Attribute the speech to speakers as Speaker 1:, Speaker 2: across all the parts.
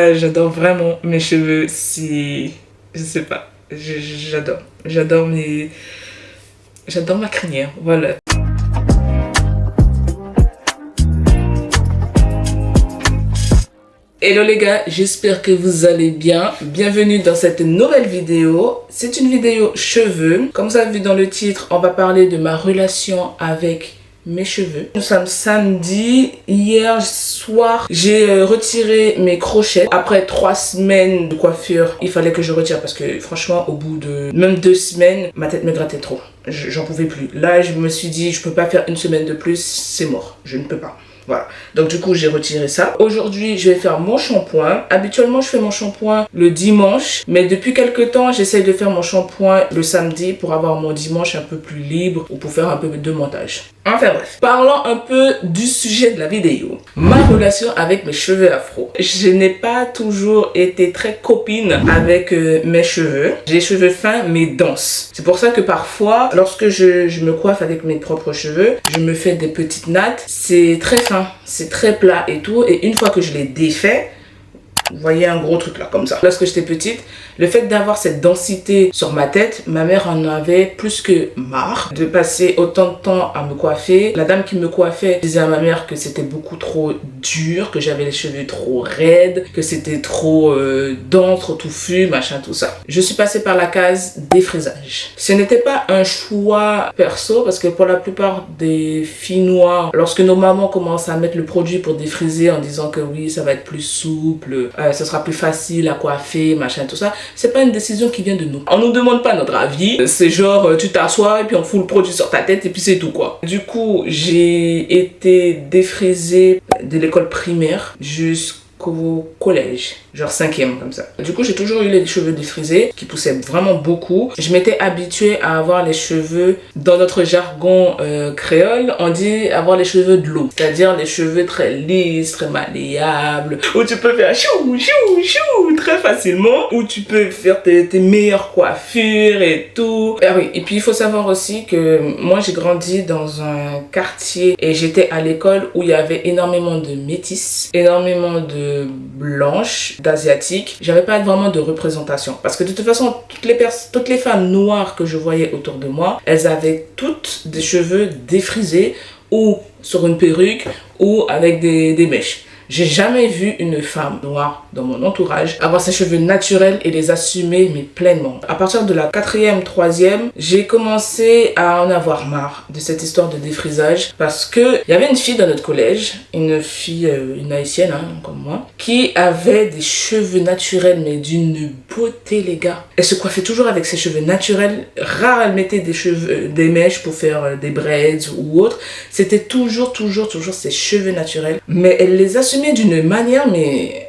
Speaker 1: J'adore vraiment mes cheveux, si... Je sais pas, j'adore. J'adore ma crinière, voilà. Hello les gars, j'espère que vous allez bien. Bienvenue dans cette nouvelle vidéo. C'est une vidéo cheveux. Comme vous avez vu dans le titre, on va parler de ma relation avec mes cheveux. Nous sommes samedi. Hier soir, j'ai retiré mes crochets. Après 3 semaines de coiffure, il fallait que je retire parce que franchement, au bout de même 2 semaines, ma tête me grattait trop. J'en pouvais plus. Là, je me suis dit, je peux pas faire une semaine de plus, c'est mort. Je ne peux pas. Voilà, donc du coup j'ai retiré ça. Aujourd'hui je vais faire mon shampoing. Habituellement je fais mon shampoing le dimanche, mais depuis quelques temps j'essaye de faire mon shampoing le samedi pour avoir mon dimanche un peu plus libre ou pour faire un peu de montage. Enfin bref, parlons un peu du sujet de la vidéo. Ma relation avec mes cheveux afro. Je n'ai pas toujours été très copine avec mes cheveux. J'ai les cheveux fins mais denses. C'est pour ça que parfois, lorsque je me coiffe avec mes propres cheveux, je me fais des petites nattes. C'est très fin, c'est très plat et tout. Et une fois que je les défais, vous voyez un gros truc là, comme ça. Lorsque j'étais petite, le fait d'avoir cette densité sur ma tête, ma mère en avait plus que marre de passer autant de temps à me coiffer. La dame qui me coiffait disait à ma mère que c'était beaucoup trop dur, que j'avais les cheveux trop raides, que c'était trop dense, trop touffu, machin, tout ça. Je suis passée par la case défrisage. Ce n'était pas un choix perso, parce que pour la plupart des filles noires, lorsque nos mamans commencent à mettre le produit pour défriser en disant que oui, ça va être plus souple, ce sera plus facile à coiffer, machin, tout ça. C'est pas une décision qui vient de nous. On nous demande pas notre avis. C'est genre, tu t'assois et puis on fout le produit sur ta tête et puis c'est tout quoi. Du coup, j'ai été défrisée de l'école primaire jusqu'au collège, genre 5e comme ça. Du coup, j'ai toujours eu les cheveux défrisés qui poussaient vraiment beaucoup. Je m'étais habituée à avoir les cheveux, dans notre jargon créole, on dit avoir les cheveux de l'eau, c'est-à-dire les cheveux très lisses, très malléables, où tu peux faire chou, chou, chou très facilement, où tu peux faire tes meilleures coiffures et tout. Ah oui, et puis il faut savoir aussi que moi j'ai grandi dans un quartier et j'étais à l'école où il y avait énormément de métis, énormément de blanches, d'asiatiques. J'avais pas vraiment de représentation parce que de toute façon toutes les femmes noires que je voyais autour de moi, elles avaient toutes des cheveux défrisés ou sur une perruque ou avec des mèches. J'ai jamais vu une femme noire dans mon entourage avoir ses cheveux naturels et les assumer mais pleinement. À partir de la 4e, 3e, j'ai commencé à en avoir marre de cette histoire de défrisage parce que il y avait une fille dans notre collège, une fille, une haïtienne hein, comme moi, qui avait des cheveux naturels mais d'une beauté les gars. Elle se coiffait toujours avec ses cheveux naturels. Rare elle mettait des cheveux, des mèches pour faire des braids ou autre. C'était toujours ses cheveux naturels. Mais elle les assumait d'une manière, mais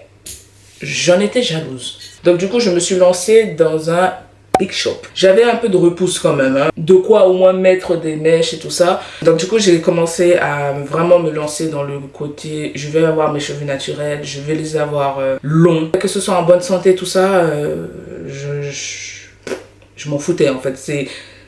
Speaker 1: j'en étais jalouse. Donc du coup, je me suis lancée dans un big shop. J'avais un peu de repousse quand même, hein. De quoi au moins mettre des mèches et tout ça. Donc du coup, j'ai commencé à vraiment me lancer dans le côté, je vais avoir mes cheveux naturels, je vais les avoir longs. Que ce soit en bonne santé, tout ça, je m'en foutais en fait.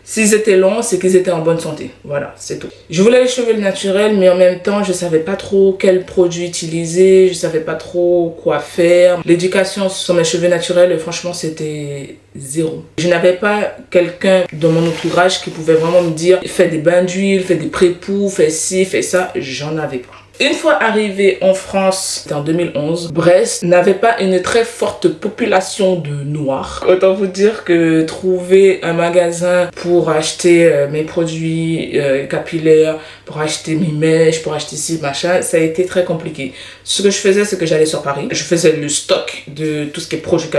Speaker 1: S'ils étaient longs, c'est qu'ils étaient en bonne santé. Voilà, c'est tout. Je voulais les cheveux naturels, mais en même temps, je savais pas trop quel produit utiliser. Je savais pas trop quoi faire. L'éducation sur mes cheveux naturels, franchement, c'était zéro. Je n'avais pas quelqu'un dans mon entourage qui pouvait vraiment me dire fais des bains d'huile, fais des pré-poux, fais ci, fais ça. J'en avais pas. Une fois arrivé en France, c'était en 2011, Brest n'avait pas une très forte population de noirs. Autant vous dire que trouver un magasin pour acheter mes produits capillaires, pour acheter mes mèches, pour acheter ci, machin, ça a été très compliqué. Ce que je faisais, c'est que j'allais sur Paris. Je faisais le stock de tout ce qui est produits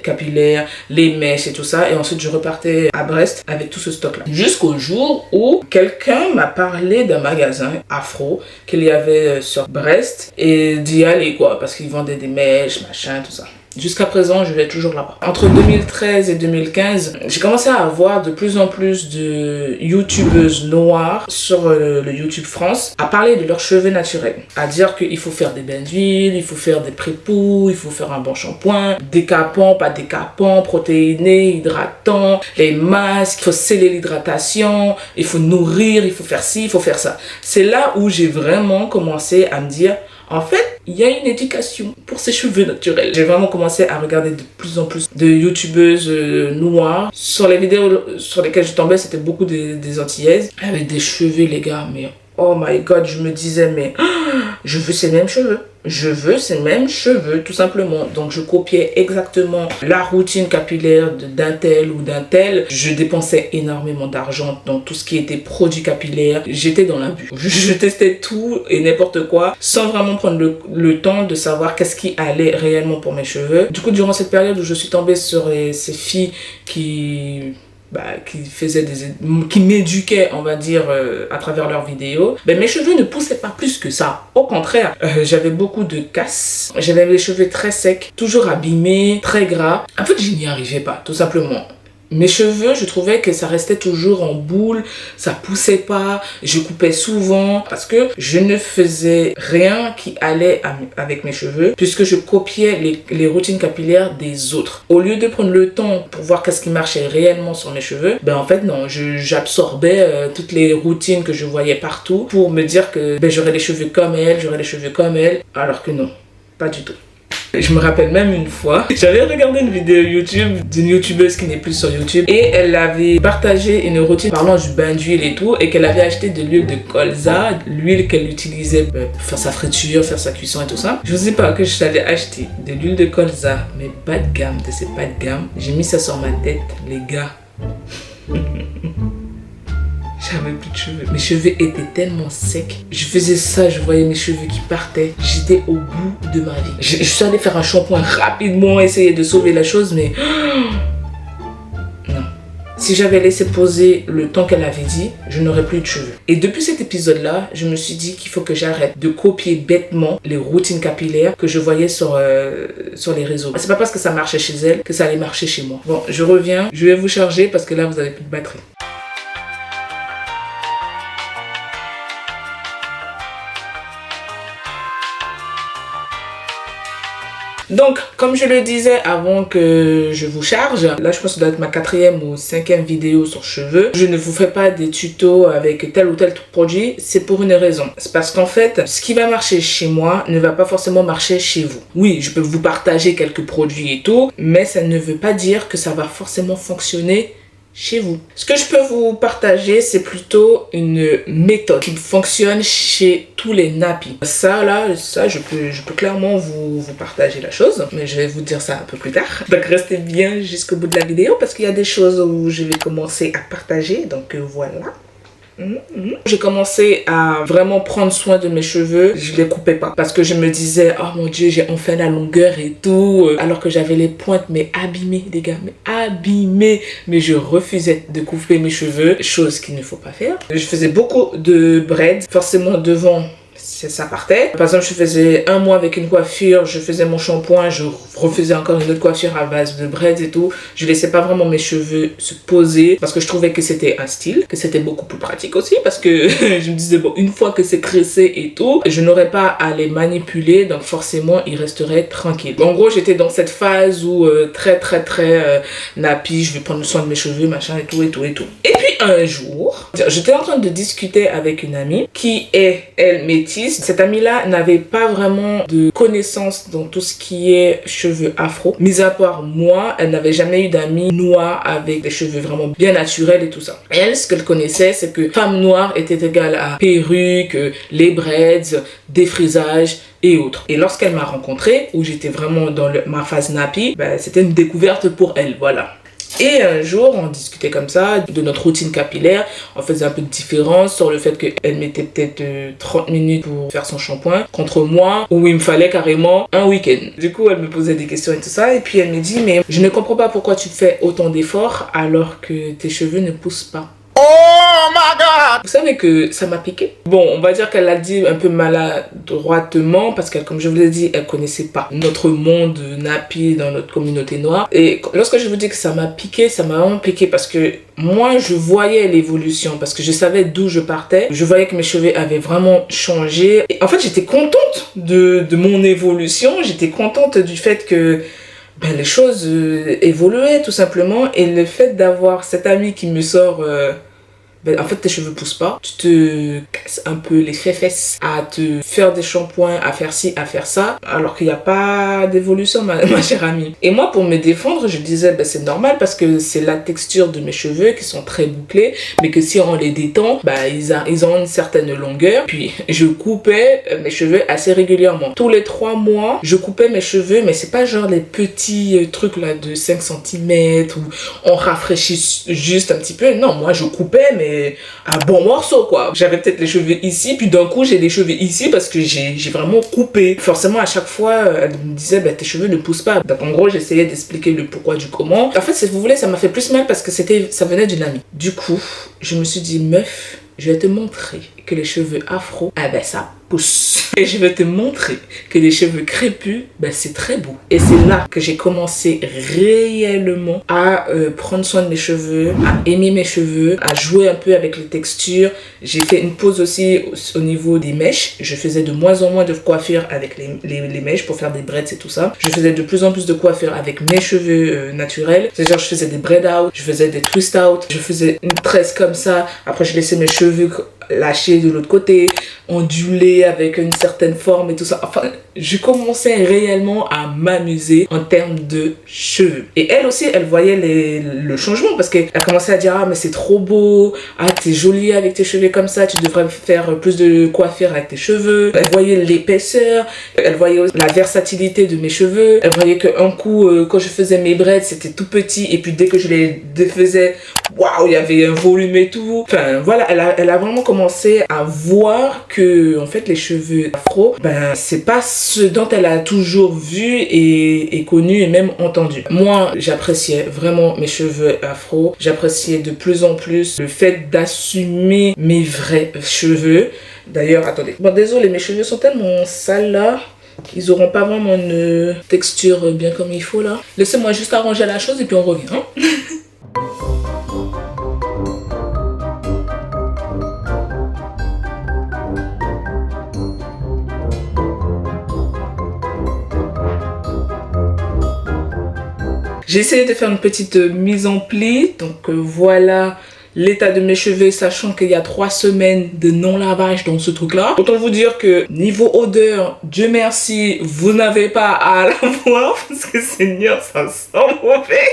Speaker 1: capillaires, les mèches et tout ça. Et ensuite, je repartais à Brest avec tout ce stock-là. Jusqu'au jour où quelqu'un m'a parlé d'un magasin afro qu'il y avait sur Brest et d'y aller quoi, parce qu'ils vendaient des mèches, machin, tout ça. Jusqu'à présent, je vais toujours là-bas. Entre 2013 et 2015, j'ai commencé à avoir de plus en plus de youtubeuses noires sur le YouTube France à parler de leurs cheveux naturels. À dire qu'il faut faire des bains d'huile, il faut faire des pré-poux, il faut faire un bon shampoing, décapant, pas décapant, protéiné, hydratant, les masques, il faut sceller l'hydratation, il faut nourrir, il faut faire ci, il faut faire ça. C'est là où j'ai vraiment commencé à me dire En fait, il y a une éducation pour ces cheveux naturels. J'ai vraiment commencé à regarder de plus en plus de youtubeuses noires. Sur les vidéos sur lesquelles je tombais, c'était beaucoup des antillaises avec des cheveux, les gars, mais oh my god, je me disais, mais je veux ces mêmes cheveux. Je veux ces mêmes cheveux, tout simplement. Donc, je copiais exactement la routine capillaire d'un tel ou d'un tel. Je dépensais énormément d'argent dans tout ce qui était produits capillaires. J'étais dans l'abus. Je testais tout et n'importe quoi sans vraiment prendre le temps de savoir qu'est-ce qui allait réellement pour mes cheveux. Du coup, durant cette période où je suis tombée sur ces filles qui m'éduquaient, on va dire, à travers leurs vidéos, mes cheveux ne poussaient pas plus que ça. Au contraire, j'avais beaucoup de casse. J'avais les cheveux très secs, toujours abîmés, très gras. En fait, je n'y arrivais pas, tout simplement. Mes cheveux, je trouvais que ça restait toujours en boule, ça poussait pas, je coupais souvent parce que je ne faisais rien qui allait avec mes cheveux puisque je copiais les routines capillaires des autres. Au lieu de prendre le temps pour voir qu'est-ce qui marchait réellement sur mes cheveux, en fait non, j'absorbais toutes les routines que je voyais partout pour me dire que j'aurais les cheveux comme elle, alors que non, pas du tout. Je me rappelle même une fois, j'avais regardé une vidéo YouTube d'une youtubeuse qui n'est plus sur YouTube et elle avait partagé une routine parlant du bain d'huile et tout et qu'elle avait acheté de l'huile de colza, l'huile qu'elle utilisait pour faire sa friture, faire sa cuisson et tout ça. Je vous dis pas que je savais acheter de l'huile de colza, mais bas de gamme, de ces bas de gamme. J'ai mis ça sur ma tête, les gars. J'avais plus de cheveux. Mes cheveux étaient tellement secs. Je faisais ça, je voyais mes cheveux qui partaient. J'étais au bout de ma vie. Je suis allée faire un shampoing rapidement, essayer de sauver la chose, mais non. Si j'avais laissé poser le temps qu'elle avait dit, je n'aurais plus de cheveux. Et depuis cet épisode-là, je me suis dit qu'il faut que j'arrête de copier bêtement les routines capillaires que je voyais sur les réseaux. C'est pas parce que ça marchait chez elle que ça allait marcher chez moi. Bon, je reviens. Je vais vous charger parce que là, vous avez plus de batterie. Donc, comme je le disais avant que je vous charge, là je pense que ça doit être ma 4e ou 5e vidéo sur cheveux. Je ne vous fais pas des tutos avec tel ou tel produit, c'est pour une raison. C'est parce qu'en fait, ce qui va marcher chez moi ne va pas forcément marcher chez vous. Oui, je peux vous partager quelques produits et tout, mais ça ne veut pas dire que ça va forcément fonctionner chez vous. Ce que je peux vous partager, c'est plutôt une méthode qui fonctionne chez tous les nappies. Ça, je peux clairement vous partager la chose, mais je vais vous dire ça un peu plus tard. Donc, restez bien jusqu'au bout de la vidéo parce qu'il y a des choses où je vais commencer à partager. Donc, voilà. J'ai commencé à vraiment prendre soin de mes cheveux. Je les coupais pas parce que je me disais, oh mon dieu, j'ai enfin la longueur et tout, alors que j'avais les pointes mais abîmées, les gars, mais abîmées. Mais je refusais de couper mes cheveux, chose qu'il ne faut pas faire. Je faisais beaucoup de braids, forcément devant ça partait. Par exemple, je faisais un mois avec une coiffure, je faisais mon shampoing, je refaisais encore une autre coiffure à base de braids et tout. Je laissais pas vraiment mes cheveux se poser parce que je trouvais que c'était un style, que c'était beaucoup plus pratique aussi parce que je me disais, bon, une fois que c'est cressé et tout, je n'aurais pas à les manipuler, donc forcément, ils resteraient tranquilles. En gros, j'étais dans cette phase où très nappy, je vais prendre soin de mes cheveux, machin et tout. Et puis un jour, j'étais en train de discuter avec une amie qui est, elle, métisse. Cette amie-là n'avait pas vraiment de connaissances dans tout ce qui est cheveux afro. Mis à part moi, elle n'avait jamais eu d'amis noirs avec des cheveux vraiment bien naturels et tout ça. Elle, ce qu'elle connaissait, c'est que femme noire était égale à perruque, les braids, défrisage et autres. Et lorsqu'elle m'a rencontrée, où j'étais vraiment dans ma phase nappy, c'était une découverte pour elle, voilà. Et un jour, on discutait comme ça de notre routine capillaire. On faisait un peu de différence sur le fait qu'elle mettait peut-être 30 minutes pour faire son shampoing contre moi où il me fallait carrément un week-end. Du coup, elle me posait des questions et tout ça. Et puis elle me dit, mais je ne comprends pas pourquoi tu fais autant d'efforts alors que tes cheveux ne poussent pas. Oh my god! Vous savez que ça m'a piqué. Bon, on va dire qu'elle l'a dit un peu maladroitement parce que, comme je vous l'ai dit, elle connaissait pas notre monde nappy dans notre communauté noire. Et lorsque je vous dis que ça m'a piqué, ça m'a vraiment piqué parce que moi, je voyais l'évolution parce que je savais d'où je partais. Je voyais que mes cheveux avaient vraiment changé. Et en fait, j'étais contente de mon évolution. J'étais contente du fait que les choses évoluaient tout simplement. Et le fait d'avoir cette amie qui me sort ben, en fait tes cheveux poussent pas. Tu te casses un peu les fesses à te faire des shampoings, à faire ci, à faire ça, alors qu'il n'y a pas d'évolution, ma chère amie. Et moi, pour me défendre, je disais, ben, c'est normal parce que c'est la texture de mes cheveux qui sont très bouclés, mais que si on les détend, ben, ils ont une certaine longueur. Puis je coupais mes cheveux assez régulièrement. Tous les 3 mois, je coupais mes cheveux, mais c'est pas genre les petits trucs là de 5 cm où on rafraîchit juste un petit peu. Non, moi je coupais, mais un bon morceau quoi. J'avais peut-être les cheveux ici, puis d'un coup j'ai les cheveux ici parce que j'ai vraiment coupé. Forcément, à chaque fois, elle me disait, bah, tes cheveux ne poussent pas. Donc en gros, j'essayais d'expliquer le pourquoi du comment. En fait, si vous voulez, ça m'a fait plus mal parce que ça venait d'une amie. Du coup, je me suis dit, meuf, je vais te montrer que les cheveux afro, ah ben ça pousse. Et je vais te montrer que les cheveux crépus, ben c'est très beau. Et c'est là que j'ai commencé réellement à prendre soin de mes cheveux, à aimer mes cheveux, à jouer un peu avec les textures. J'ai fait une pause aussi au niveau des mèches. Je faisais de moins en moins de coiffure avec les mèches pour faire des braids et tout ça. Je faisais de plus en plus de coiffure avec mes cheveux naturels. C'est-à-dire je faisais des braid out, je faisais des twist out, je faisais une tresse comme ça. Après je laissais mes cheveux lâcher de l'autre côté, ondulé avec une certaine forme et tout ça. Enfin, je commençais réellement à m'amuser en termes de cheveux. Et elle aussi, elle voyait le changement parce qu'elle commençait à dire, ah mais c'est trop beau, ah t'es jolie avec tes cheveux comme ça, tu devrais faire plus de coiffure avec tes cheveux. Elle voyait l'épaisseur, elle voyait la versatilité de mes cheveux, elle voyait qu'un coup, quand je faisais mes braids, c'était tout petit et puis dès que je les défaisais, waouh, il y avait un volume et tout. Enfin voilà, elle a vraiment commencé à voir que en fait les cheveux afro, ben c'est pas ce dont elle a toujours vu et connu et même entendu. Moi, j'appréciais vraiment mes cheveux afro. J'appréciais de plus en plus le fait d'assumer mes vrais cheveux. D'ailleurs, attendez. Bon, désolé, mes cheveux sont tellement sales là. Ils auront pas vraiment une texture bien comme il faut là. Laissez-moi juste arranger la chose et puis on revient. Hein. J'ai essayé de faire une petite mise en pli, donc voilà l'état de mes cheveux, sachant qu'il y a 3 semaines de non-lavage dans ce truc-là. Autant vous dire que niveau odeur, Dieu merci, vous n'avez pas à la voir, parce que Seigneur, ça sent mauvais.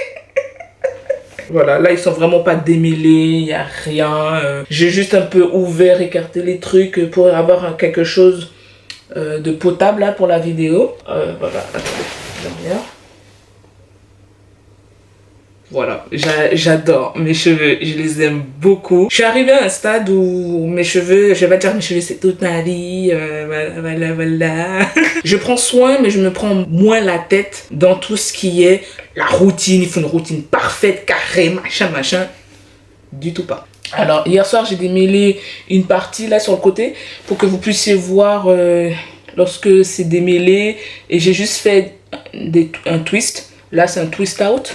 Speaker 1: Voilà, là ils sont vraiment pas démêlés, il n'y a rien. J'ai juste un peu ouvert, écarté les trucs pour avoir quelque chose de potable là pour la vidéo. Voilà, attendez, derrière. Voilà, j'adore mes cheveux, je les aime beaucoup. Je suis arrivée à un stade où mes cheveux, je vais pas dire mes cheveux c'est toute ma vie, voilà. Je prends soin, mais je me prends moins la tête dans tout ce qui est la routine. Il faut une routine parfaite, carrée, machin. Du tout pas. Alors, hier soir, j'ai démêlé une partie là sur le côté pour que vous puissiez voir lorsque c'est démêlé. Et j'ai juste fait un twist. Là, c'est un twist out.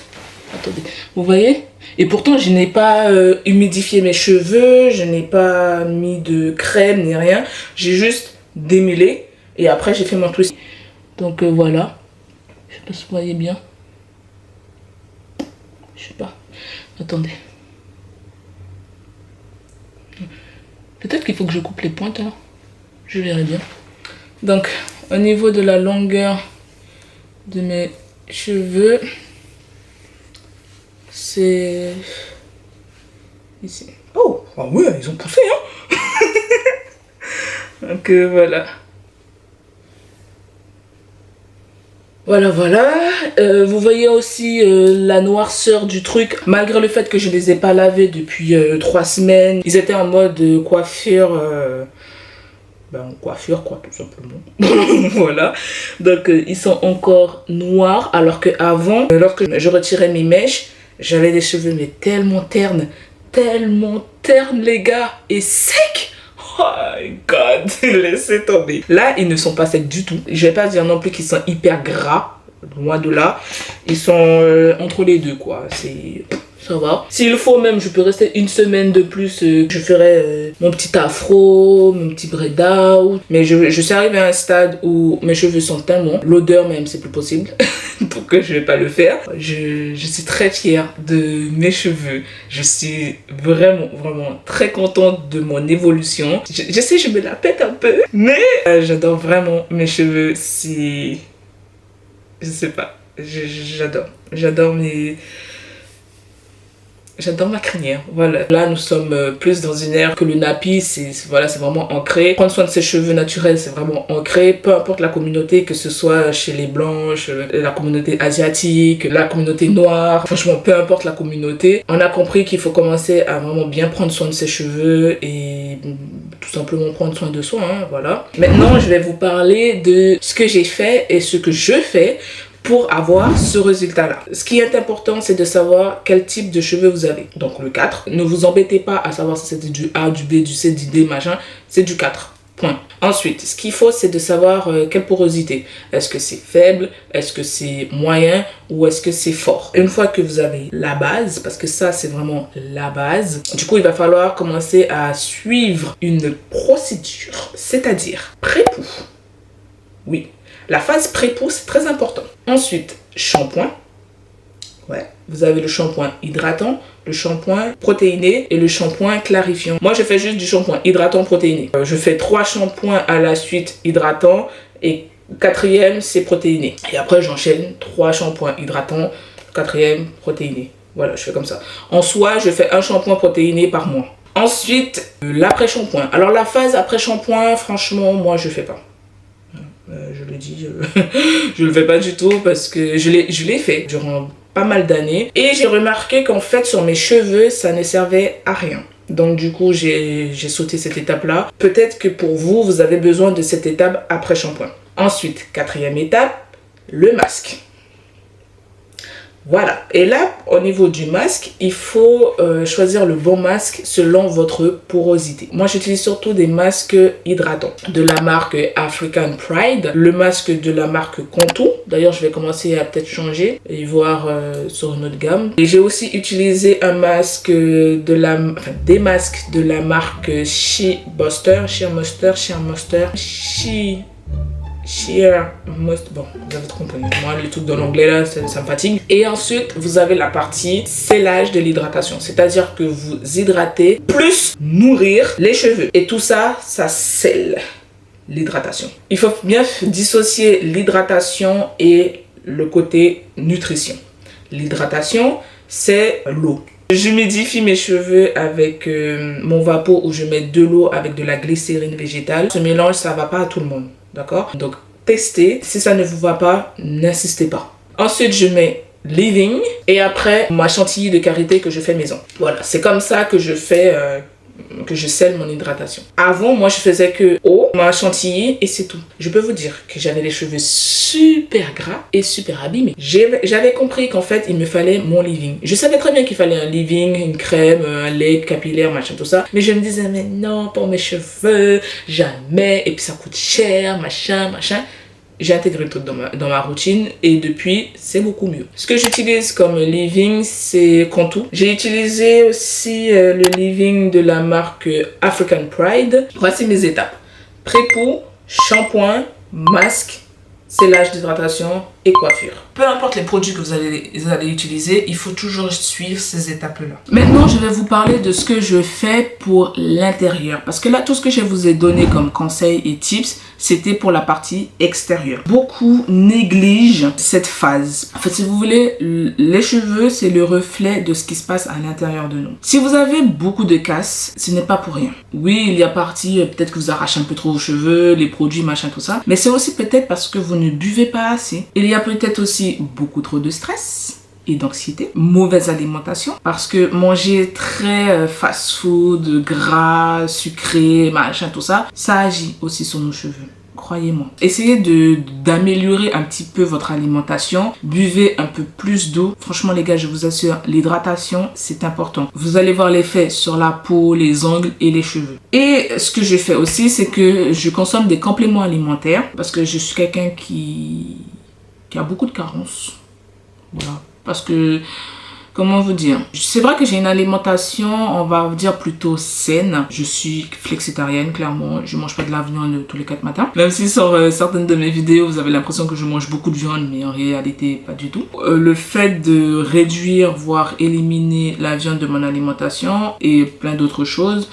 Speaker 1: Attendez, vous voyez? Et pourtant, je n'ai pas humidifié mes cheveux, je n'ai pas mis de crème ni rien. J'ai juste démêlé et après, j'ai fait mon twist. Donc voilà. Je sais pas si vous voyez bien. Je sais pas. Attendez. Peut-être qu'il faut que je coupe les pointes alors. Je verrai bien. Donc, au niveau de la longueur de mes cheveux, c'est ici. Oh, ah ouais, ils ont poussé, hein. Donc voilà. Voilà. Vous voyez aussi la noirceur du truc. Malgré le fait que je les ai pas lavés depuis 3 semaines. Ils étaient en mode coiffure... coiffure quoi, tout simplement. Voilà. Donc ils sont encore noirs. Alors qu'avant, lorsque je retirais mes mèches, j'avais des cheveux mais tellement ternes, les gars, et secs. Oh my god, laissez tomber. Là, ils ne sont pas secs du tout. Je vais pas dire non plus qu'ils sont hyper gras, loin de là. Ils sont entre les deux, quoi. ça va. S'il faut même, je peux rester une semaine de plus. Je ferai mon petit afro, mon petit braid out. Mais je suis arrivée à un stade où mes cheveux sont tellement... L'odeur même, c'est plus possible. Donc je vais pas le faire. Je suis très fière de mes cheveux. Je suis vraiment très contente de mon évolution. Je sais, je me la pète un peu. Mais j'adore vraiment mes cheveux. C'est... Je sais pas. J'adore. J'adore ma crinière, voilà. Là, nous sommes plus dans une ère que le nappy, c'est vraiment ancré. Prendre soin de ses cheveux naturels, c'est vraiment ancré. Peu importe la communauté, que ce soit chez les blanches, la communauté asiatique, la communauté noire. Franchement, peu importe la communauté. On a compris qu'il faut commencer à vraiment bien prendre soin de ses cheveux et tout simplement prendre soin de soi, hein, voilà. Maintenant, je vais vous parler de ce que j'ai fait et ce que je fais pour avoir ce résultat-là. Ce qui est important, c'est de savoir quel type de cheveux vous avez. Donc le 4, ne vous embêtez pas à savoir si c'était du A, du B, du C, du D, machin, c'est du 4. Point. Ensuite, ce qu'il faut, c'est de savoir quelle porosité. Est-ce que c'est faible, est-ce que c'est moyen ou est-ce que c'est fort. Une fois que vous avez la base, parce que ça, c'est vraiment la base, du coup, il va falloir commencer à suivre une procédure, c'est-à-dire pré-pou. Oui. La phase pré-pou, c'est très important. Ensuite, shampoing. Ouais. Vous avez le shampoing hydratant, le shampoing protéiné et le shampoing clarifiant. Moi, je fais juste du shampoing hydratant protéiné. Je fais 3 shampoings à la suite hydratant et 4e, c'est protéiné. Et après, j'enchaîne 3 shampoings hydratants, 4e protéiné. Voilà, je fais comme ça. En soi, je fais un shampoing protéiné par mois. Ensuite, l'après-shampoing. Alors, la phase après-shampoing, franchement, moi, je fais pas. Je le dis, je le fais pas du tout parce que je l'ai fait durant pas mal d'années et j'ai remarqué qu'en fait sur mes cheveux ça ne servait à rien. Donc du coup j'ai sauté cette étape là. Peut-être que pour vous, vous avez besoin de cette étape après shampoing. Ensuite, 4e étape, le masque. Voilà, et là, au niveau du masque, il faut choisir le bon masque selon votre porosité. Moi, j'utilise surtout des masques hydratants de la marque African Pride, le masque de la marque Contour. D'ailleurs, je vais commencer à peut-être changer et voir sur une autre gamme. Et j'ai aussi utilisé un masque des masques de la marque Sheer Moisture, bon, vous avez trop compris. Moi, les trucs de l'anglais là, ça me fatigue. Et ensuite, vous avez la partie scellage de l'hydratation. C'est-à-dire que vous hydratez plus nourrir les cheveux. Et tout ça, ça scelle l'hydratation. Il faut bien dissocier l'hydratation et le côté nutrition. L'hydratation, c'est l'eau. J'humidifie mes cheveux avec mon vapeau où je mets de l'eau avec de la glycérine végétale. Ce mélange, ça va pas à tout le monde. D'accord? Donc, testez. Si ça ne vous va pas, n'insistez pas. Ensuite, je mets leave-in et après, ma chantilly de karité que je fais maison. Voilà, c'est comme ça que je fais, que je scelle mon hydratation. Avant, moi, je faisais que eau, ma chantilly et c'est tout. Je peux vous dire que j'avais les cheveux super gras et super abîmés. J'avais compris qu'en fait, il me fallait mon leave-in. Je savais très bien qu'il fallait un leave-in, une crème, un lait capillaire, machin, tout ça. Mais je me disais, mais non, pour mes cheveux, jamais. Et puis ça coûte cher, machin. J'ai intégré tout dans ma routine et depuis, c'est beaucoup mieux. Ce que j'utilise comme leave-in, c'est Contour. J'ai utilisé aussi le leave-in de la marque African Pride. Voici mes étapes. Pré-pou, shampoing, masque, scellage d'hydratation et coiffure. Peu importe les produits que vous allez utiliser, il faut toujours suivre ces étapes-là. Maintenant, je vais vous parler de ce que je fais pour l'intérieur. Parce que là, tout ce que je vous ai donné comme conseils et tips, c'était pour la partie extérieure. Beaucoup négligent cette phase. En fait, si vous voulez, les cheveux, c'est le reflet de ce qui se passe à l'intérieur de nous. Si vous avez beaucoup de casse, ce n'est pas pour rien. Oui, il y a partie, peut-être que vous arrachez un peu trop vos cheveux, les produits, machin, tout ça. Mais c'est aussi peut-être parce que vous ne buvez pas assez. Il y a peut-être aussi beaucoup trop de stress et d'anxiété, mauvaise alimentation, parce que manger très fast-food, gras, sucré, machin, tout ça, ça agit aussi sur nos cheveux. Croyez-moi. Essayez d'améliorer un petit peu votre alimentation. Buvez un peu plus d'eau. Franchement, les gars, je vous assure, l'hydratation, c'est important. Vous allez voir l'effet sur la peau, les ongles et les cheveux. Et ce que je fais aussi, c'est que je consomme des compléments alimentaires parce que je suis quelqu'un qui a beaucoup de carences. Voilà. Parce que comment vous dire, c'est vrai que j'ai une alimentation, on va dire plutôt saine. Je suis flexitarienne, clairement. Je mange pas de la viande tous les 4 matins. Même si sur certaines de mes vidéos, vous avez l'impression que je mange beaucoup de viande, mais en réalité, pas du tout. Le fait de réduire, voire éliminer la viande de mon alimentation et plein d'autres choses,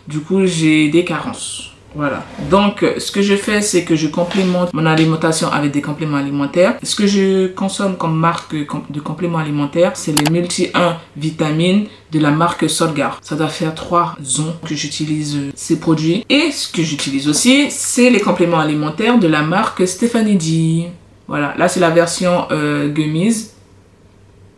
Speaker 1: du coup, j'ai des carences. Voilà. Donc, ce que je fais, c'est que je complémente mon alimentation avec des compléments alimentaires. Ce que je consomme comme marque de compléments alimentaires, c'est les multi-1 vitamines de la marque Solgar. Ça doit faire 3 ans que j'utilise ces produits. Et ce que j'utilise aussi, c'est les compléments alimentaires de la marque Stephanie D. Voilà. Là, c'est la version gummies.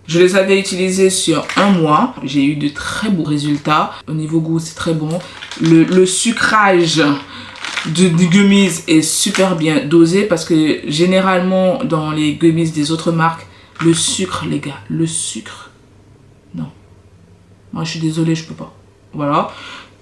Speaker 1: Je les avais utilisés sur un mois. J'ai eu de très beaux résultats. Au niveau goût, c'est très bon. Le sucrage du gummies est super bien dosé parce que généralement, dans les gummies des autres marques, le sucre, les gars, le sucre, non. Moi, je suis désolée, je peux pas. Voilà.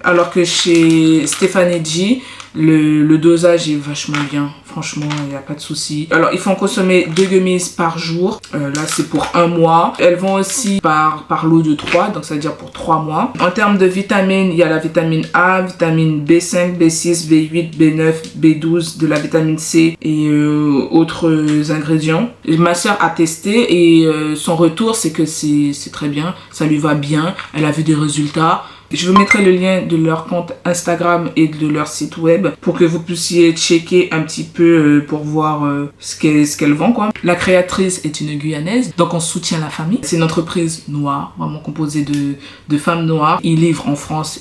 Speaker 1: Alors que chez Stephanie G, le dosage est vachement bien. Franchement, il n'y a pas de souci. Alors, il faut en consommer 2 gummies par jour. Là, c'est pour un mois. Elles vont aussi par lot de 3, donc ça veut dire pour 3 mois. En termes de vitamines, il y a la vitamine A, vitamine B5, B6, B8, B9, B12, de la vitamine C et autres ingrédients. Ma soeur a testé et son retour, c'est que c'est très bien. Ça lui va bien. Elle a vu des résultats. Je vous mettrai le lien de leur compte Instagram et de leur site web pour que vous puissiez checker un petit peu pour voir ce qu'elles vendent, quoi. La créatrice est une Guyanaise, donc on soutient la famille. C'est une entreprise noire, vraiment composée de femmes noires. Ils livrent en France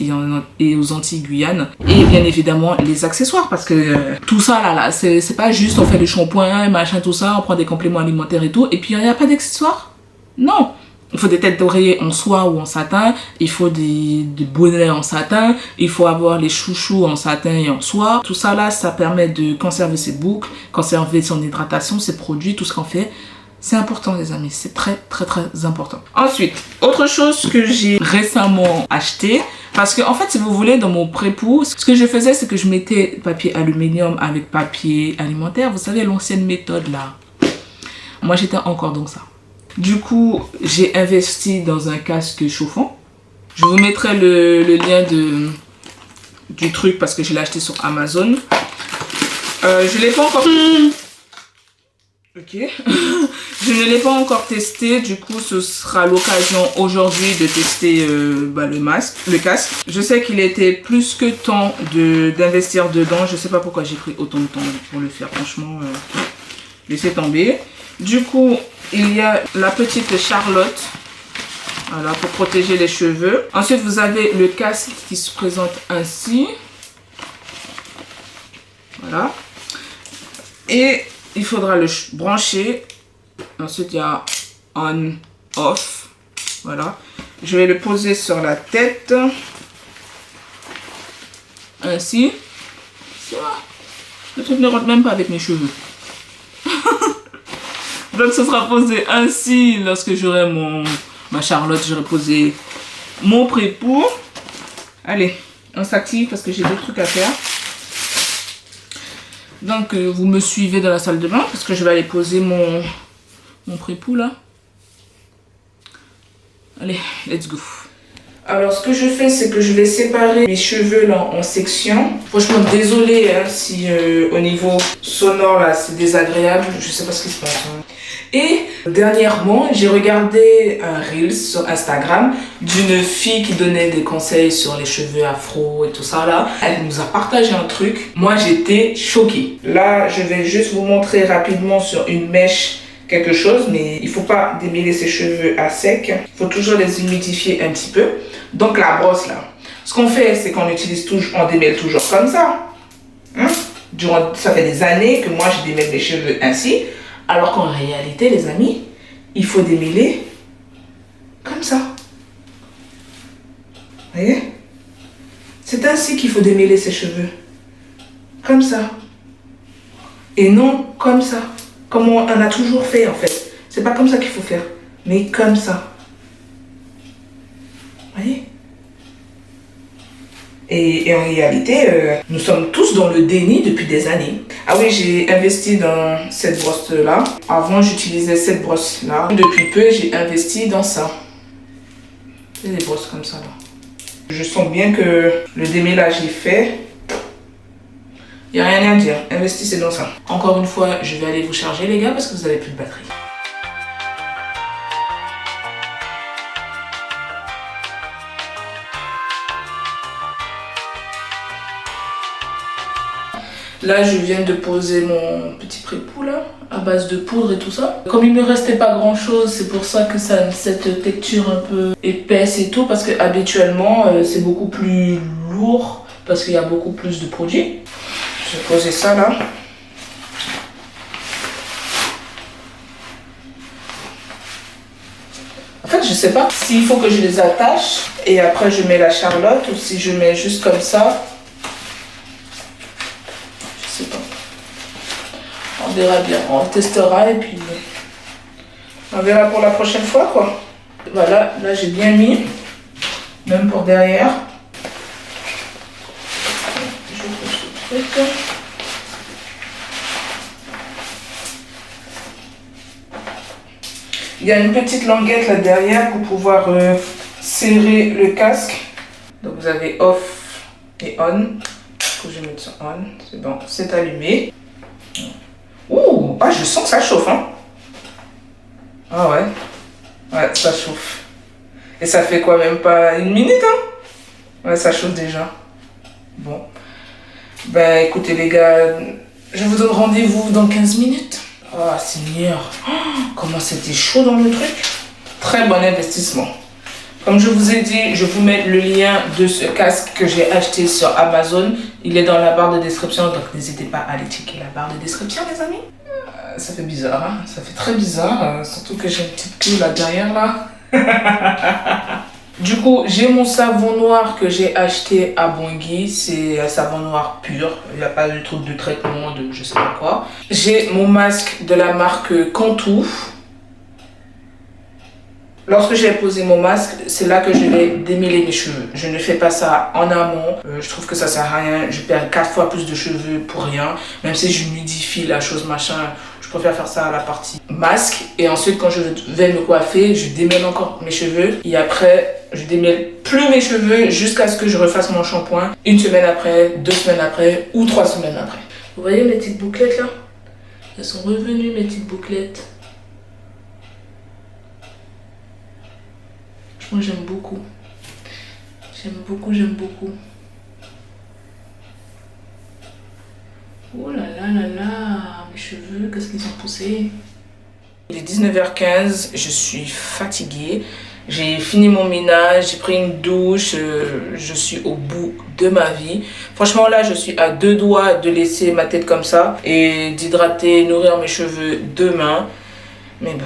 Speaker 1: et aux Antilles Guyane. Et bien évidemment, les accessoires, parce que tout ça là, c'est pas juste on fait le shampoing, machin, tout ça, on prend des compléments alimentaires et tout, et puis il n'y a pas d'accessoires. Non! Il faut des têtes d'oreiller en soie ou en satin, il faut des bonnets en satin, il faut avoir les chouchous en satin et en soie. Tout ça là, ça permet de conserver ses boucles, conserver son hydratation, ses produits, tout ce qu'on fait. C'est important les amis, c'est très très très important. Ensuite, autre chose que j'ai récemment acheté, parce que en fait si vous voulez dans mon pré-pou, ce que je faisais c'est que je mettais papier aluminium avec papier alimentaire, vous savez l'ancienne méthode là. Moi j'étais encore dans ça. Du coup, j'ai investi dans un casque chauffant. Je vous mettrai le lien du truc parce que je l'ai acheté sur Amazon. Je l'ai pas encore... Ok. Je ne l'ai pas encore testé. Du coup, ce sera l'occasion aujourd'hui de tester le casque. Je sais qu'il était plus que temps d'investir dedans. Je sais pas pourquoi j'ai pris autant de temps pour le faire. Franchement, laissez tomber. Du coup, il y a la petite Charlotte, voilà, pour protéger les cheveux. Ensuite, vous avez le casque qui se présente ainsi. Voilà. Et il faudra le brancher. Ensuite, il y a on, off. Voilà. Je vais le poser sur la tête. Ainsi. Le truc ne rentre même pas avec mes cheveux. Donc ce sera posé ainsi lorsque j'aurai ma Charlotte, j'aurai posé mon pré-pou. Allez, on s'active parce que j'ai d'autres trucs à faire. Donc vous me suivez dans la salle de bain parce que je vais aller poser mon pré-pou là. Allez, let's go. Alors ce que je fais c'est que je vais séparer mes cheveux là en sections. Franchement désolé hein, si au niveau sonore là c'est désagréable, je sais pas ce qui se passe. Hein. Et dernièrement j'ai regardé un reel sur Instagram d'une fille qui donnait des conseils sur les cheveux afro et tout ça là. Elle nous a partagé un truc, moi j'étais choquée. Là je vais juste vous montrer rapidement sur une mèche quelque chose, mais il faut pas démêler ses cheveux à sec, il faut toujours les humidifier un petit peu. Donc la brosse là, ce qu'on fait c'est qu'on utilise toujours, on démêle toujours comme ça. Hein? Ça fait des années que moi je démêle les cheveux ainsi, alors qu'en réalité les amis, il faut démêler comme ça. Vous voyez? C'est ainsi qu'il faut démêler ses cheveux. Comme ça. Et non comme ça. Comme on a toujours fait en fait. C'est pas comme ça qu'il faut faire, mais comme ça. Vous voyez? Et en réalité, nous sommes tous dans le déni depuis des années. Ah oui, j'ai investi dans cette brosse-là. Avant, j'utilisais cette brosse-là. Depuis peu, j'ai investi dans ça. Et des brosses comme ça là. Je sens bien que le démêlage est fait. Il n'y a rien à dire, investissez dans ça. Encore une fois, je vais aller vous charger les gars parce que vous n'avez plus de batterie. Là, je viens de poser mon petit prépoux là, à base de poudre et tout ça. Comme il me restait pas grand chose, c'est pour ça que ça a cette texture un peu épaisse et tout, parce que habituellement c'est beaucoup plus lourd, parce qu'il y a beaucoup plus de produits. Je vais poser ça là. En fait, je sais pas s'il faut que je les attache et après je mets la charlotte ou si je mets juste comme ça. Je sais pas. On verra bien. On testera et puis on verra pour la prochaine fois quoi. Voilà, là j'ai bien mis, même pour derrière. Je fais ce truc. Il y a une petite languette là derrière pour pouvoir serrer le casque. Donc vous avez off et on. Je vais mettre ça on. C'est bon, c'est allumé. Ouh, ah, je sens que ça chauffe hein. Ah ouais. Ouais, ça chauffe. Et ça fait quoi, même pas une minute hein. Ouais, ça chauffe déjà. Bon. Ben écoutez les gars, je vous donne rendez-vous dans 15 minutes. Oh Seigneur, oh, comment c'était chaud dans le truc. Très bon investissement. Comme je vous ai dit, je vous mets le lien de ce casque que j'ai acheté sur Amazon. Il est dans la barre de description, donc n'hésitez pas à aller checker la barre de description les amis. Ça fait bizarre, hein? Ça fait très bizarre, surtout que j'ai une petite queue là derrière là. Du coup, j'ai mon savon noir que j'ai acheté à Bangui. C'est un savon noir pur. Il n'y a pas de truc de traitement, de je sais pas quoi. J'ai mon masque de la marque Cantu. Lorsque j'ai posé mon masque, c'est là que je vais démêler mes cheveux. Je ne fais pas ça en amont. Je trouve que ça sert à rien. Je perds 4 fois plus de cheveux pour rien. Même si j'humidifie la chose machin, je préfère faire ça à la partie masque. Et ensuite, quand je vais me coiffer, je démêle encore mes cheveux. Et après, je démêle plus mes cheveux jusqu'à ce que je refasse mon shampoing. 1 semaine après, 2 semaines après ou 3 semaines après. Vous voyez mes petites bouclettes là? Elles sont revenues mes petites bouclettes. Moi j'aime beaucoup. J'aime beaucoup, j'aime beaucoup. Oh là là là là, mes cheveux, qu'est-ce qu'ils ont poussé? Il est 19h15, je suis fatiguée. J'ai fini mon ménage, j'ai pris une douche, je suis au bout de ma vie. Franchement là, je suis à 2 doigts de laisser ma tête comme ça et d'hydrater, nourrir mes cheveux demain. Mais bon.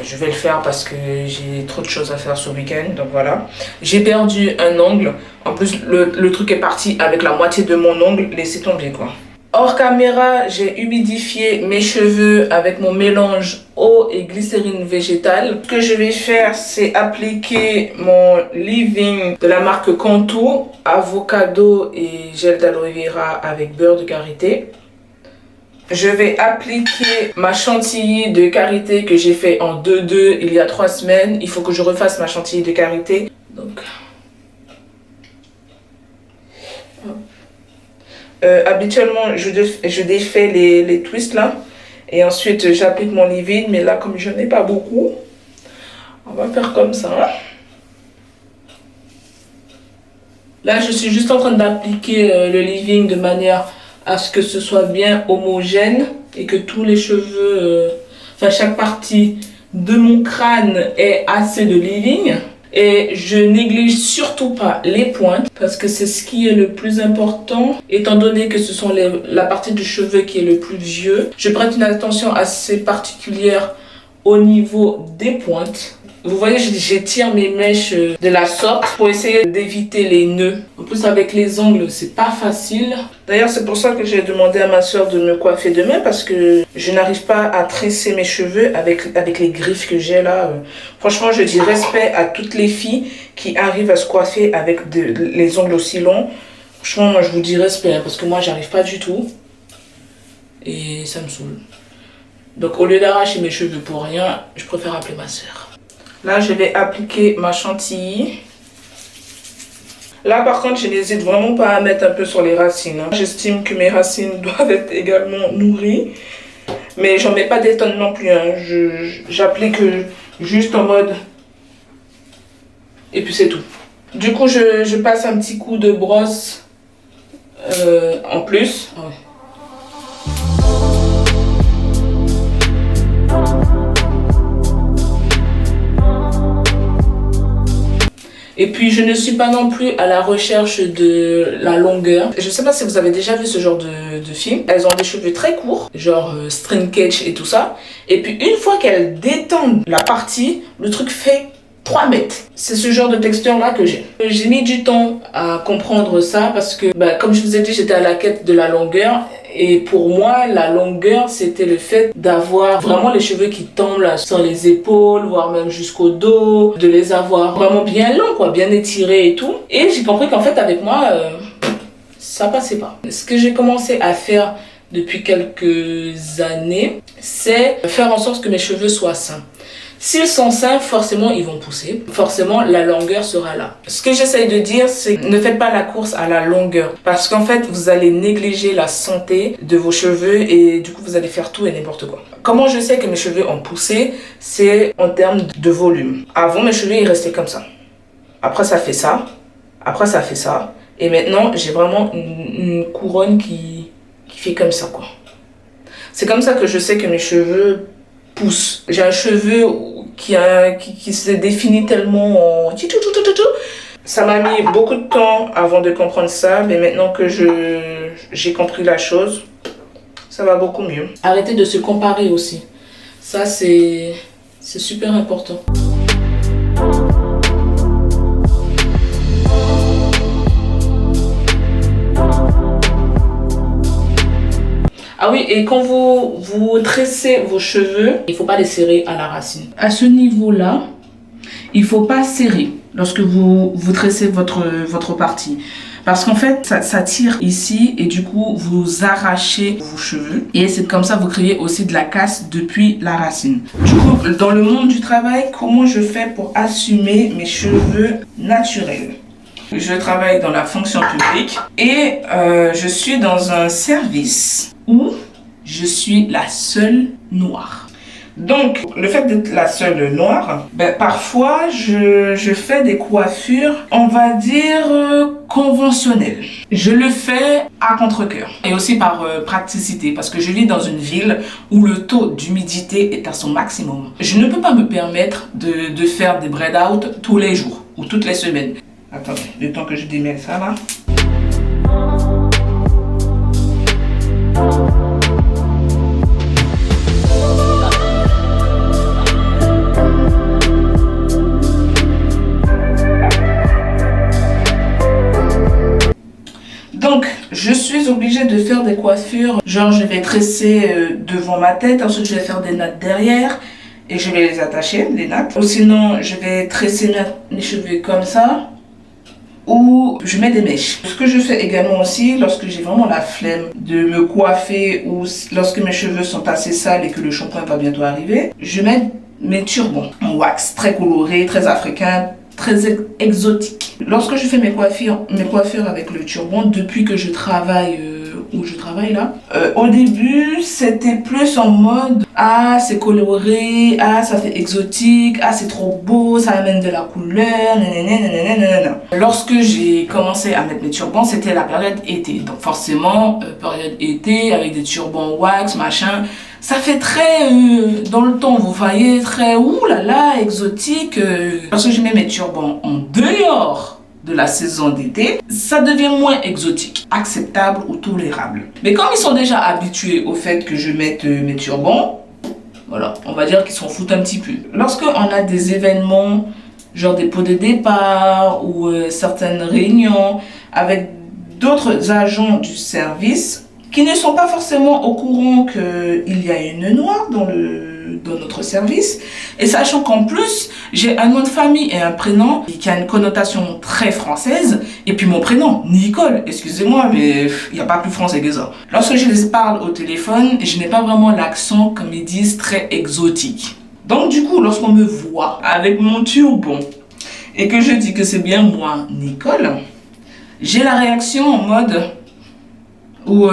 Speaker 1: Je vais le faire parce que j'ai trop de choses à faire ce week-end, donc voilà. J'ai perdu un ongle. En plus, le truc est parti avec la moitié de mon ongle. Laissez tomber, quoi. Hors caméra, j'ai humidifié mes cheveux avec mon mélange eau et glycérine végétale. Ce que je vais faire, c'est appliquer mon leave-in de la marque Cantu, avocado et gel d'aloe vera avec beurre de karité. Je vais appliquer ma chantilly de karité que j'ai fait en 2-2 il y a 3 semaines. Il faut que je refasse ma chantilly de karité. Donc, habituellement, je défais les twists là. Et ensuite, j'applique mon leave-in. Mais là, comme je n'ai pas beaucoup, on va faire comme ça. Là, je suis juste en train d'appliquer le leave-in de manière à ce que ce soit bien homogène et que tous les cheveux, chaque partie de mon crâne ait assez de leave-in. Et je néglige surtout pas les pointes parce que c'est ce qui est le plus important étant donné que ce sont la partie du cheveu qui est le plus vieux. Je prête une attention assez particulière au niveau des pointes. Vous voyez, j'étire mes mèches de la sorte pour essayer d'éviter les nœuds. En plus, avec les ongles, c'est pas facile. D'ailleurs, c'est pour ça que j'ai demandé à ma soeur de me coiffer demain parce que je n'arrive pas à tresser mes cheveux avec les griffes que j'ai là. Franchement, je dis respect à toutes les filles qui arrivent à se coiffer avec les ongles aussi longs. Franchement, moi, je vous dis respect parce que moi, j'arrive pas du tout. Et ça me saoule. Donc, au lieu d'arracher mes cheveux pour rien, je préfère appeler ma soeur. Là, je vais appliquer ma chantilly. Là, par contre, je n'hésite vraiment pas à mettre un peu sur les racines. Hein. J'estime que mes racines doivent être également nourries. Mais j'en mets pas des tonnes non plus. Hein. J'applique juste en mode... Et puis c'est tout. Du coup, je passe un petit coup de brosse en plus. Ah ouais. Et puis je ne suis pas non plus à la recherche de la longueur. Je sais pas si vous avez déjà vu ce genre de film. Elles ont des cheveux très courts, genre string catch et tout ça. Et puis une fois qu'elles détendent la partie, le truc fait 3 mètres. C'est ce genre de texture là que j'ai. J'ai mis du temps à comprendre ça parce que, comme je vous ai dit, j'étais à la quête de la longueur. Et pour moi, la longueur, c'était le fait d'avoir vraiment les cheveux qui tombent là sur les épaules, voire même jusqu'au dos, de les avoir vraiment bien longs, quoi, bien étirés et tout. Et j'ai compris qu'en fait, avec moi, ça passait pas. Ce que j'ai commencé à faire depuis quelques années, c'est faire en sorte que mes cheveux soient sains. S'ils sont sains, forcément, ils vont pousser. Forcément, la longueur sera là. Ce que j'essaye de dire, c'est ne faites pas la course à la longueur. Parce qu'en fait, vous allez négliger la santé de vos cheveux et du coup, vous allez faire tout et n'importe quoi. Comment je sais que mes cheveux ont poussé? C'est en termes de volume. Avant, mes cheveux, ils restaient comme ça. Après, ça fait ça. Après, ça fait ça. Et maintenant, j'ai vraiment une couronne qui fait comme ça, quoi. C'est comme ça que je sais que mes cheveux poussent. J'ai un cheveu qui se définit tellement en... Ça m'a mis beaucoup de temps avant de comprendre ça, mais maintenant que j'ai compris la chose, ça va beaucoup mieux. Arrêtez de se comparer aussi. Ça, c'est super important. Ah oui, et quand vous tressez vos cheveux, il ne faut pas les serrer à la racine. À ce niveau-là, il ne faut pas serrer lorsque vous tressez votre partie. Parce qu'en fait, ça tire ici et du coup, vous arrachez vos cheveux. Et c'est comme ça que vous créez aussi de la casse depuis la racine. Du coup, dans le monde du travail, comment je fais pour assumer mes cheveux naturels? Je travaille dans la fonction publique et je suis dans un service où je suis la seule noire. Donc, le fait d'être la seule noire, parfois je fais des coiffures, on va dire, conventionnelles. Je le fais à contre-cœur et aussi par praticité parce que je vis dans une ville où le taux d'humidité est à son maximum. Je ne peux pas me permettre de faire des braid out tous les jours ou toutes les semaines. Attendez, le temps que je démêle ça là. Donc, je suis obligée de faire des coiffures. Genre, je vais tresser devant ma tête. Ensuite, je vais faire des nattes derrière. Et je vais les attacher, les nattes. Ou sinon, je vais tresser mes cheveux comme ça. Ou je mets des mèches. Ce que je fais également aussi, lorsque j'ai vraiment la flemme de me coiffer ou lorsque mes cheveux sont assez sales et que le shampoing va bientôt arriver, je mets mes turbans en wax, très colorés, très africains, très exotiques. Lorsque je fais mes coiffures avec le turban, depuis que je travaille où je travaille là, au début c'était plus en mode ah c'est coloré, ah ça fait exotique, ah c'est trop beau, ça amène de la couleur, nanana. Lorsque j'ai commencé à mettre mes turbans, c'était la période été, donc forcément période été avec des turbans wax machin, ça fait très dans le temps, vous voyez, très oulala exotique. Lorsque je mets mes turbans en dehors de la saison d'été, ça devient moins exotique, acceptable ou tolérable. Mais comme ils sont déjà habitués au fait que je mette mes turbans, voilà, on va dire qu'ils s'en foutent un petit peu. Lorsqu'on a des événements, genre des pots de départ ou certaines réunions avec d'autres agents du service qui ne sont pas forcément au courant qu'il y a une noire dans notre service. Et sachant qu'en plus, j'ai un nom de famille et un prénom qui a une connotation très française. Et puis mon prénom, Nicole, excusez-moi, mais il n'y a pas plus français que ça. Lorsque je les parle au téléphone, je n'ai pas vraiment l'accent, comme ils disent, très exotique. Donc du coup, lorsqu'on me voit avec mon turban et que je dis que c'est bien moi, Nicole, j'ai la réaction en mode où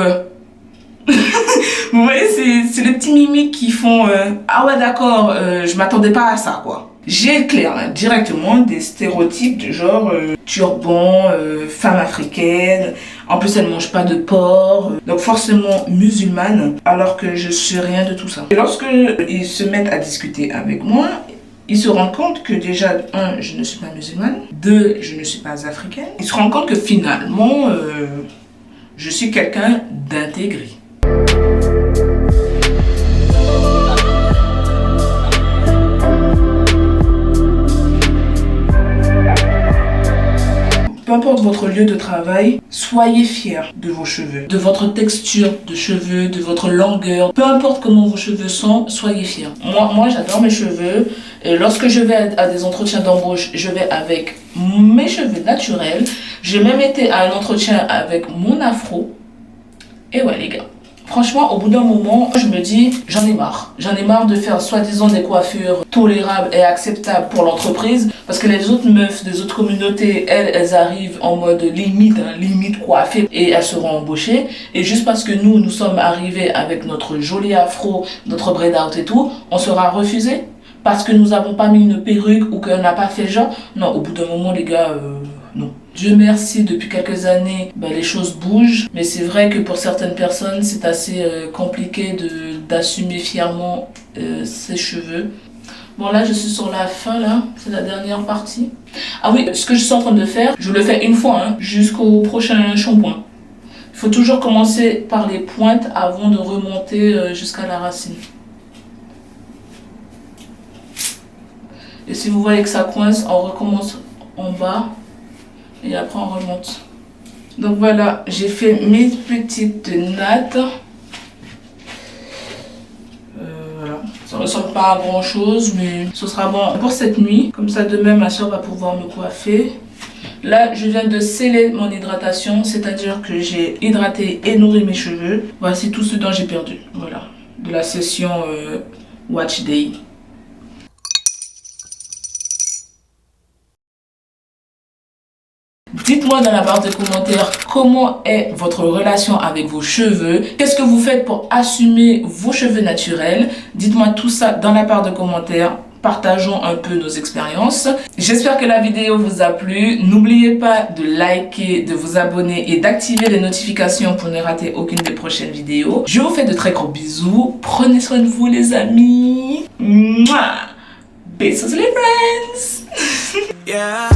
Speaker 1: vous voyez, c'est les petits mimiques qui font ah ouais d'accord, je m'attendais pas à ça quoi. J'ai clair directement des stéréotypes du genre turban, femme africaine, en plus elle mange pas de porc, donc forcément musulmane, alors que je suis rien de tout ça. Et lorsque ils se mettent à discuter avec moi, ils se rendent compte que déjà, un, je ne suis pas musulmane, deux, je ne suis pas africaine. Ils se rendent compte que finalement, je suis quelqu'un d'intégré. Peu importe votre lieu de travail, soyez fiers de vos cheveux, de votre texture de cheveux, de votre longueur. Peu importe comment vos cheveux sont, soyez fiers. Moi j'adore mes cheveux. Et lorsque je vais à des entretiens d'embauche, je vais avec mes cheveux naturels. J'ai même été à un entretien avec mon afro. Et ouais les gars. Franchement, au bout d'un moment, je me dis, j'en ai marre. J'en ai marre de faire soi-disant des coiffures tolérables et acceptables pour l'entreprise. Parce que les autres meufs des autres communautés, elles arrivent en mode limite coiffée et elles seront embauchées. Et juste parce que nous sommes arrivés avec notre joli afro, notre braid out et tout, on sera refusé. Parce que nous n'avons pas mis une perruque ou qu'on n'a pas fait genre. Non, au bout d'un moment, les gars, non. Dieu merci, depuis quelques années, les choses bougent. Mais c'est vrai que pour certaines personnes, c'est assez compliqué d'assumer fièrement ses cheveux. Bon, là, je suis sur la fin, là. C'est la dernière partie. Ah oui, ce que je suis en train de faire, je le fais une fois, jusqu'au prochain shampoing. Il faut toujours commencer par les pointes avant de remonter jusqu'à la racine. Et si vous voyez que ça coince, on recommence en bas. Et après on remonte. Donc voilà, j'ai fait mes petites nattes. Voilà. Ça ne ressemble pas à grand chose, mais ce sera bon pour cette nuit. Comme ça demain ma soeur va pouvoir me coiffer. Là je viens de sceller mon hydratation, c'est-à-dire que j'ai hydraté et nourri mes cheveux. Voici tout ce dont j'ai perdu. Voilà. De la session Watch Day. Dites-moi dans la barre de commentaires comment est votre relation avec vos cheveux. Qu'est-ce que vous faites pour assumer vos cheveux naturels? Dites-moi tout ça dans la barre de commentaires. Partageons un peu nos expériences. J'espère que la vidéo vous a plu. N'oubliez pas de liker, de vous abonner et d'activer les notifications pour ne rater aucune des prochaines vidéos. Je vous fais de très gros bisous. Prenez soin de vous les amis. Mouah. Besos les friends. Yeah.